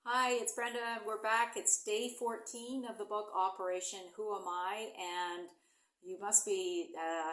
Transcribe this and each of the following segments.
Hi, it's Brenda. We're back. It's day 14 of the book Operation Who Am I? And you must be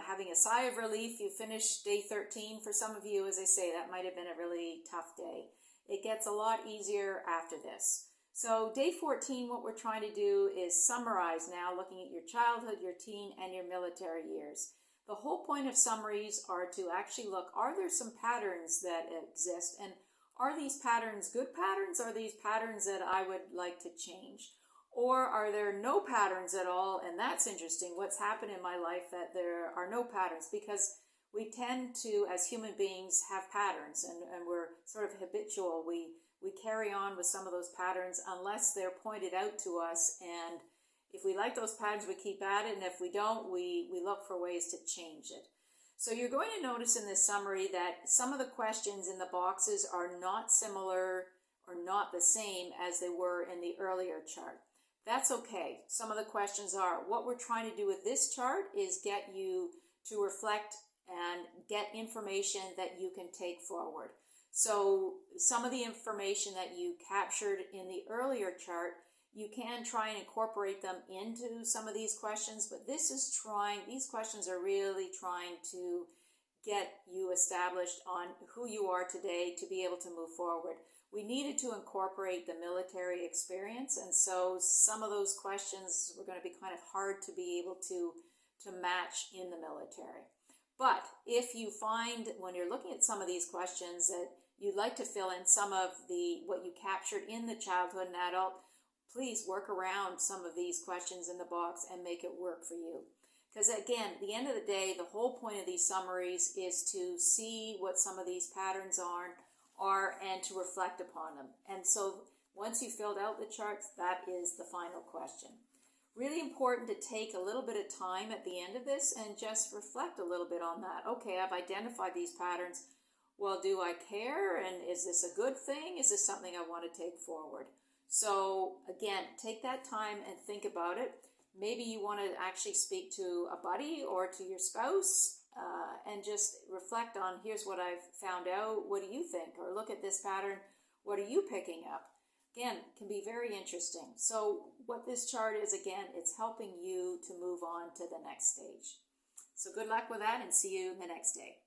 having a sigh of relief. You finished day 13. For some of you, as I say, that might have been a really tough day. It gets a lot easier after this. So day 14, what we're trying to do is summarize now, looking at your childhood, your teen, and your military years. The whole point of summaries are to actually look, are there some patterns that exist? And are these patterns good patterns? Are these patterns that I would like to change? Or are there no patterns at all? And that's interesting. What's happened in my life that there are no patterns? Because we tend to, as human beings, have patterns and we're sort of habitual. We carry on with some of those patterns unless they're pointed out to us. And if we like those patterns, we keep at it. And if we don't, we look for ways to change it. So you're going to notice in this summary that some of the questions in the boxes are not similar or not the same as they were in the earlier chart. That's okay. Some of the questions are. What we're trying to do with this chart is get you to reflect and get information that you can take forward. So some of the information that you captured in the earlier chart, you can try and incorporate them into some of these questions, but these questions are really trying to get you established on who you are today to be able to move forward. We needed to incorporate the military experience, and so some of those questions were going to be kind of hard to be able to match in the military. But if you find when you're looking at some of these questions that you'd like to fill in some of what you captured in the childhood and adult, please work around some of these questions in the box and make it work for you. Because again, at the end of the day, the whole point of these summaries is to see what some of these patterns are and to reflect upon them. And so once you filled out the charts, that is the final question. Really important to take a little bit of time at the end of this and just reflect a little bit on that. Okay, I've identified these patterns. Well, do I care? And is this a good thing? Is this something I want to take forward? So again, take that time and think about it. Maybe you want to actually speak to a buddy or to your spouse and just reflect on, here's what I've found out. What do you think? Or look at this pattern. What are you picking up? Again, can be very interesting. So what this chart is, again, it's helping you to move on to the next stage. So good luck with that and see you in the next day.